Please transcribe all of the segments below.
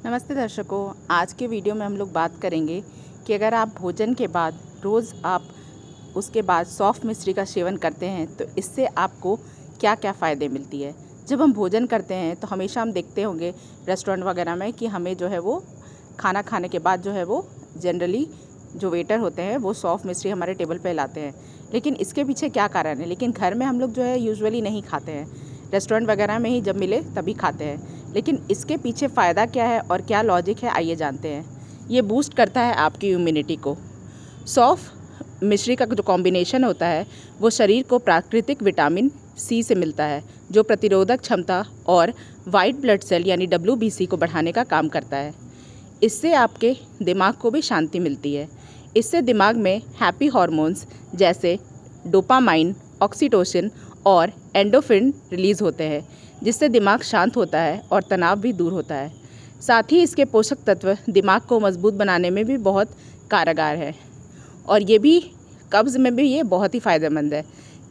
नमस्ते दर्शकों, आज के वीडियो में हम लोग बात करेंगे कि अगर आप भोजन के बाद रोज़ आप उसके बाद सौंफ मिश्री का सेवन करते हैं तो इससे आपको क्या क्या फ़ायदे मिलती है। जब हम भोजन करते हैं तो हमेशा हम देखते होंगे रेस्टोरेंट वगैरह में कि हमें जो है वो खाना खाने के बाद जो है वो जनरली जो वेटर होते हैं वो सौंफ मिश्री हमारे टेबल पे लाते हैं। लेकिन इसके पीछे क्या कारण है? लेकिन घर में हम लोग जो है यूजुअली नहीं खाते हैं, रेस्टोरेंट वगैरह में ही जब मिले तभी खाते हैं। लेकिन इसके पीछे फ़ायदा क्या है और क्या लॉजिक है, आइए जानते हैं। ये बूस्ट करता है आपकी इम्यूनिटी को। सौंफ मिश्री का जो कॉम्बिनेशन होता है वो शरीर को प्राकृतिक विटामिन सी से मिलता है, जो प्रतिरोधक क्षमता और वाइट ब्लड सेल यानी WBC को बढ़ाने का काम करता है। इससे आपके दिमाग को भी शांति मिलती है। इससे दिमाग में हैप्पी हार्मोन्स जैसे डोपामाइन, ऑक्सीटोसिन और एंडोफिन रिलीज़ होते हैं, जिससे दिमाग शांत होता है और तनाव भी दूर होता है। साथ ही इसके पोषक तत्व दिमाग को मजबूत बनाने में भी बहुत कारगर है और ये भी कब्ज़ में भी ये बहुत ही फ़ायदेमंद है।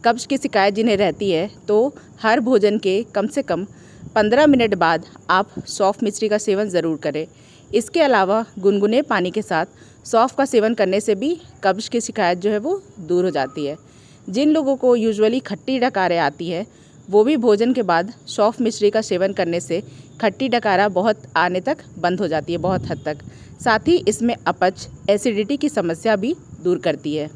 कब्ज़ की शिकायत जिन्हें रहती है तो हर भोजन के कम से कम 15 मिनट बाद आप सौंफ मिश्री का सेवन ज़रूर करें। इसके अलावा गुनगुने पानी के साथ सौंफ का सेवन करने से भी कब्ज़ की शिकायत जो है वो दूर हो जाती है। जिन लोगों को यूजुअली खट्टी डकारें आती है वो भी भोजन के बाद सौंफ मिश्री का सेवन करने से खट्टी डकारा बहुत आने तक बंद हो जाती है, बहुत हद तक। साथ ही इसमें अपच, एसिडिटी की समस्या भी दूर करती है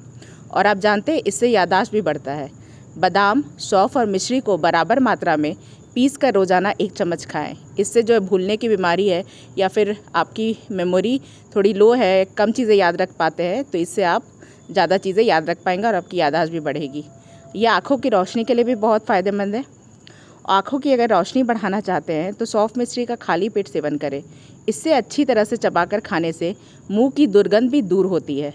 और आप जानते हैं इससे याददाश्त भी बढ़ता है। बादाम, सौंफ और मिश्री को बराबर मात्रा में पीस कर रोज़ाना 1 चम्मच खाएं। इससे जो है भूलने की बीमारी है या फिर आपकी मेमोरी थोड़ी लो है, कम चीज़ें याद रख पाते हैं, तो इससे आप ज़्यादा चीज़ें याद रख पाएंगे और आपकी याददाश्त भी बढ़ेगी। यह आँखों की रोशनी के लिए भी बहुत फ़ायदेमंद है। आँखों की अगर रोशनी बढ़ाना चाहते हैं तो सौंफ मिश्री का खाली पेट सेवन करें। इससे अच्छी तरह से चबाकर खाने से मुंह की दुर्गंध भी दूर होती है।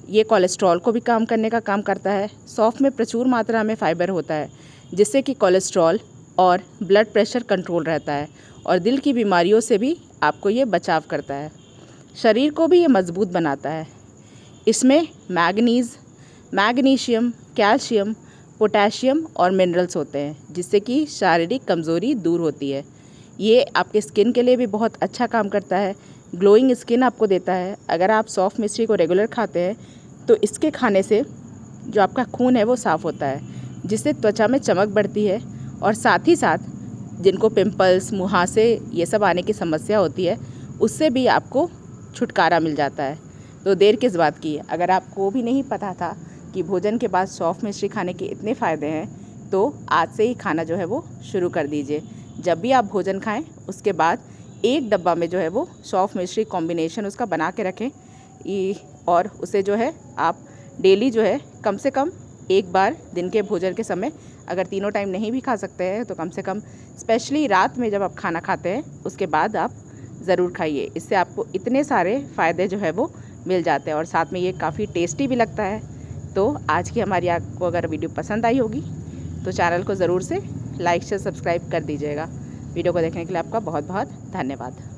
ये कोलेस्ट्रॉल को भी कम करने का काम करता है। सौंफ में प्रचुर मात्रा में फाइबर होता है, जिससे कि कोलेस्ट्रॉल और ब्लड प्रेशर कंट्रोल रहता है और दिल की बीमारियों से भी आपको ये बचाव करता है। शरीर को भी ये मजबूत बनाता है। इसमें मैग्नीशियम, कैल्शियम, पोटेशियम और मिनरल्स होते हैं, जिससे कि शारीरिक कमज़ोरी दूर होती है। ये आपके स्किन के लिए भी बहुत अच्छा काम करता है, ग्लोइंग स्किन आपको देता है। अगर आप सौंफ मिश्री को रेगुलर खाते हैं तो इसके खाने से जो आपका खून है वो साफ़ होता है, जिससे त्वचा में चमक बढ़ती है और साथ ही साथ जिनको पिंपल्स, मुहासे ये सब आने की समस्या होती है उससे भी आपको छुटकारा मिल जाता है। तो देर किस बात की, अगर आपको भी नहीं पता था कि भोजन के बाद सौंफ मिश्री खाने के इतने फ़ायदे हैं तो आज से ही खाना जो है वो शुरू कर दीजिए। जब भी आप भोजन खाएं उसके बाद 1 डब्बा में जो है वो सौंफ मिश्री कॉम्बिनेशन उसका बना के रखें और उसे जो है आप डेली जो है कम से कम 1 बार दिन के भोजन के समय, अगर तीनों टाइम नहीं भी खा सकते हैं तो कम से कम स्पेशली रात में जब आप खाना खाते हैं उसके बाद आप ज़रूर खाइए। इससे आपको इतने सारे फ़ायदे जो है वो मिल जाते हैं और साथ में ये काफ़ी टेस्टी भी लगता है। तो आज की हमारी आपको अगर वीडियो पसंद आई होगी तो चैनल को ज़रूर से लाइक, शेयर, सब्सक्राइब कर दीजिएगा। वीडियो को देखने के लिए आपका बहुत बहुत धन्यवाद।